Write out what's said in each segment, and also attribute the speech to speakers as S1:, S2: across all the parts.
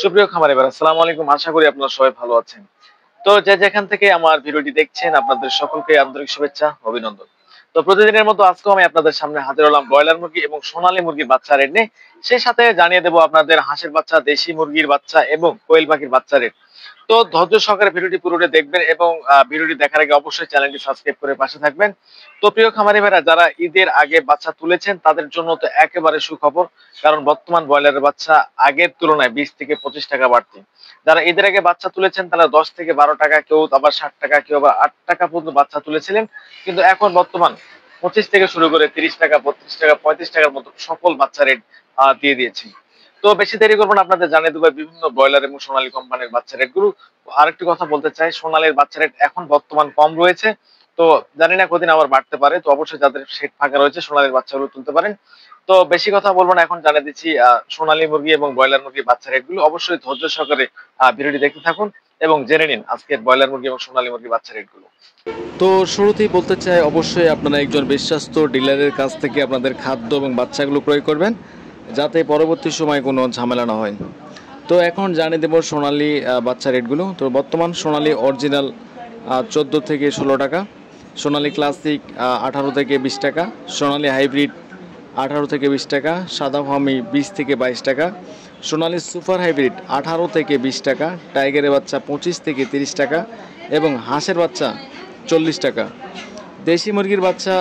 S1: সুপ্রিয় খামারি ভাইরা, আসসালামু আলাইকুম। আশা করি আপনারা সবাই ভালো আছেন। তো যে যেখান থেকে আমার ভিডিওটি দেখছেন, আপনাদের সকলকে আন্তরিক শুভেচ্ছা, অভিনন্দন। তো প্রতিদিনের মতো আজকেও আমি আপনাদের সামনে হাজির হলাম ব্রয়লার মুরগি এবং সোনালী মুরগির বাচ্চা রেট নিয়ে। সেই সাথে জানিয়ে দেব আপনাদের হাঁসের বাচ্চা, দেশি মুরগির বাচ্চা এবং কোয়েল পাখির বাচ্চা রেট। তো ধৈর্য সহকারে ভিডিওটি পুরোটা দেখবেন এবং ভিডিওটি দেখার আগে অবশ্যই চ্যানেলটি সাবস্ক্রাইব করে পাশে থাকবেন। তো প্রিয় খামারি ভাইরা, যারা ঈদের আগে বাচ্চা তুলেছেন তাদের জন্য তো একেবারে সুখবর। কারণ বর্তমান ব্রয়লারের বাচ্চা আগের তুলনায় 20 থেকে 25 টাকা বাড়তি। যারা ঈদের আগে বাচ্চা তুলেছেন তারা 10 থেকে 12 টাকা, কেউ আবার 60 টাকা, কেউ আবার 8 টাকা পর্যন্ত বাচ্চা তুলেছিলেন। কিন্তু এখন বর্তমান 25 থেকে শুরু করে 30 টাকা, 32 টাকা, 35 টাকার মতো সকল বাচ্চা রেট দিয়ে দিয়েছি। তো বেশি দেরি করবো না, আপনাদের জানিয়ে দেবো বিভিন্ন ব্রয়লার এবং সোনালী কোম্পানির বাচ্চা রেট গুলো। আরেকটি কথা বলতে চাই, সোনালীর বাচ্চা রেট এখন বর্তমান কম রয়েছে। তো জানি না কদিন আবার বাড়তে পারে। তো অবশ্যই যাদের সেট ফাঁকা রয়েছে সোনালীর বাচ্চাগুলো তুলতে পারেন। তো বেশি কথা বলবো না, এখন জানিয়ে দিচ্ছি সোনালী মুরগি এবং ব্রয়লার মুরগির বাচ্চা রেট গুলো। অবশ্যই ধৈর্য সহকারে ভিডিওটি দেখতে থাকুন এবং জেনে নিন আজকের ব্রয়লার মুরগি এবং সোনালী মুরগির বাচ্চা রেট গুলো।
S2: তো শুরুতেই বলতে চাই, অবশ্যই আপনারা একজন বিশ্বস্ত ডিলারের কাছ থেকে আপনাদের খাদ্য এবং বাচ্চাগুলো ক্রয় করবেন, যাতে পরবর্তী সময় কোনো ঝামেলা না হয়। তো এখন জানিয়ে দেব সোনালী বাচ্চা রেটগুলো। তো বর্তমান সোনালী অরিজিনাল 14 থেকে 16 টাকা, সোনালী ক্লাসিক 18 থেকে 20 টাকা, সোনালী হাইব্রিড 18 থেকে 20 টাকা, সাদা ফার্মি 20 থেকে 22 টাকা, সোনালী সুপার হাইব্রিড 18 থেকে 20 টাকা, টাইগারের বাচ্চা 25 থেকে 30 টাকা এবং হাঁসের বাচ্চা 40 টাকা। দেশি মুরগির বাচ্চা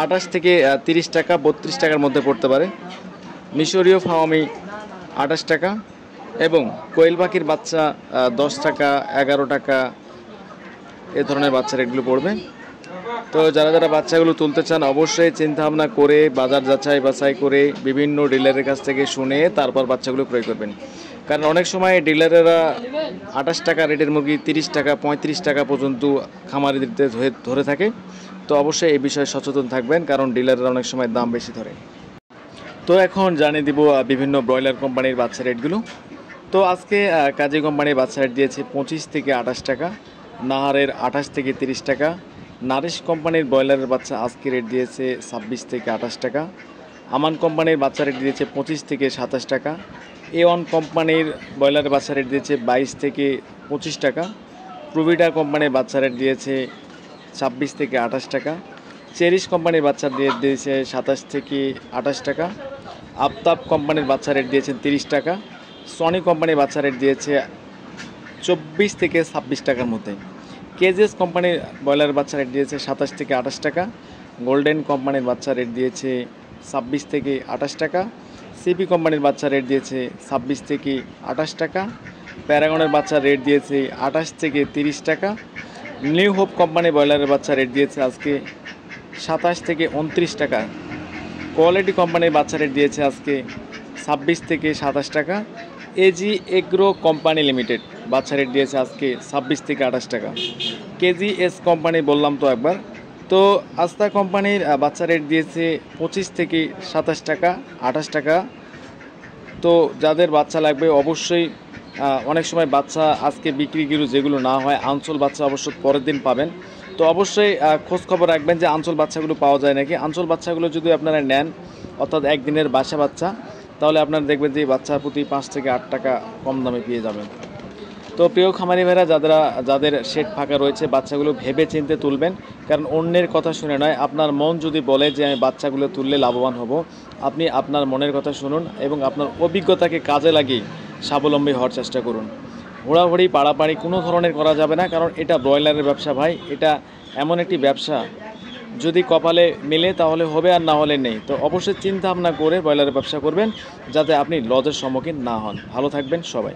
S2: 28 থেকে 30 টাকা, 32 টাকার মধ্যে পড়তে পারে। মিশরীয় ফার্মি 28 টাকা এবং কোয়েল পাখির বাচ্চা 10 টাকা, 11 টাকা এ ধরনের বাচ্চা রেটগুলো পড়বে। তো যারা যারা বাচ্চাগুলো তুলতে চান অবশ্যই চিন্তাভাবনা করে, বাজার যাচাই বাছাই করে, বিভিন্ন ডিলারের কাছ থেকে শুনে তারপর বাচ্চাগুলো ক্রয় করবেন। কারণ অনেক সময় ডিলারেরা 28 টাকা রেটের মুরগি 30 টাকা, 35 টাকা পর্যন্ত খামারিদের ধরে থাকে। তো অবশ্যই এই বিষয়ে সচেতন থাকবেন, কারণ ডিলাররা অনেক সময় দাম বেশি ধরে। তো এখন জানিয়ে দিব বিভিন্ন ব্রয়লার কোম্পানির বাচ্চা রেটগুলো। তো আজকে কাজী কোম্পানির বাচ্চা রেট দিয়েছে 25 থেকে 28 টাকা, নাহারের 28 থেকে 30 টাকা, নারিশ কোম্পানির ব্রয়লারের বাচ্চা আজকে রেট দিয়েছে 26 থেকে 28 টাকা, আমান কোম্পানির বাচ্চা রেট দিয়েছে 25 থেকে 27 টাকা, A1 কোম্পানির ব্রয়লারের বাচ্চা রেট দিয়েছে 22 থেকে 25 টাকা, প্রভিডা কোম্পানির বাচ্চা রেট দিয়েছে 26 থেকে 28 টাকা, চেরিশ কোম্পানির বাচ্চা রেট দিয়েছে 27 থেকে 28 টাকা, আফতাব কোম্পানির বাচ্চা রেট দিয়েছে 30 টাকা, সনি কোম্পানির বাচ্চা রেট দিয়েছে 24 থেকে 26 টাকার মধ্যে, কেজিএস কোম্পানির ব্রয়লার বাচ্চা রেট দিয়েছে 27 থেকে 28 টাকা, গোল্ডেন কোম্পানির বাচ্চা রেট দিয়েছে 26 থেকে 28 টাকা, সিপি কোম্পানির বাচ্চা রেট দিয়েছে 26 থেকে 28 টাকা, প্যারাগনের বাচ্চা রেট দিয়েছে 28 থেকে 30 টাকা, নিউ হোপ কোম্পানি ব্রয়লারের বাচ্চা রেট দিয়েছে আজকে 27 থেকে 29 টাকা, কোয়ালিটি কোম্পানির বাচ্চা রেট দিয়েছে আজকে 26 থেকে 27 টাকা, এজি এগ্রো কোম্পানি লিমিটেড বাচ্চা রেট দিয়েছে আজকে 26 থেকে 28 টাকা, কেজিএস কোম্পানি বললাম তো একবার। তো আস্থা কোম্পানির বাচ্চা রেট দিয়েছে 25 থেকে 27 টাকা, 28 টাকা। তো যাদের বাচ্চা লাগবে অবশ্যই, অনেক সময় বাচ্চা আজকে বিক্রিগুলো যেগুলো না হয়, আঞ্চল বাচ্চা অবশ্য পরের দিন পাবেন। তো অবশ্যই খোঁজ খবর রাখবেন যে আঞ্চল বাচ্চাগুলো পাওয়া যায় নাকি। আঞ্চল বাচ্চাগুলো যদি আপনারা নেন, অর্থাৎ একদিনের বাসা বাচ্চা, তাহলে আপনারা দেখবেন যে বাচ্চা প্রতি 5 থেকে 8 টাকা কম দামে পেয়ে যাবেন। তো প্রিয় খামারি ভাইরা, যাদের শেড ফাঁকা রয়েছে বাচ্চাগুলো ভেবে চিনতে তুলবেন, কারণ অন্যের কথা শুনে নয়। আপনার মন যদি বলে যে আমি বাচ্চাগুলো তুললে লাভবান হব, আপনি আপনার মনের কথা শুনুন এবং আপনার অভিজ্ঞতাকে কাজে লাগিয়ে স্বাবলম্বী হওয়ার চেষ্টা করুন। হুড়াহুড়ি পাড়াপাড়ি কোনো ধরনের করা যাবে না, কারণ এটা ব্রয়লারের ব্যবসা ভাই। এটা এমন একটি ব্যবসা, যদি কপালে মেলে তাহলে হবে, আর না হলে নেই। তো অবশ্যই চিন্তা ভাবনা করে ব্রয়লারের ব্যবসা করবেন, যাতে আপনি লজের সম্মুখীন না হন। ভালো থাকবেন সবাই।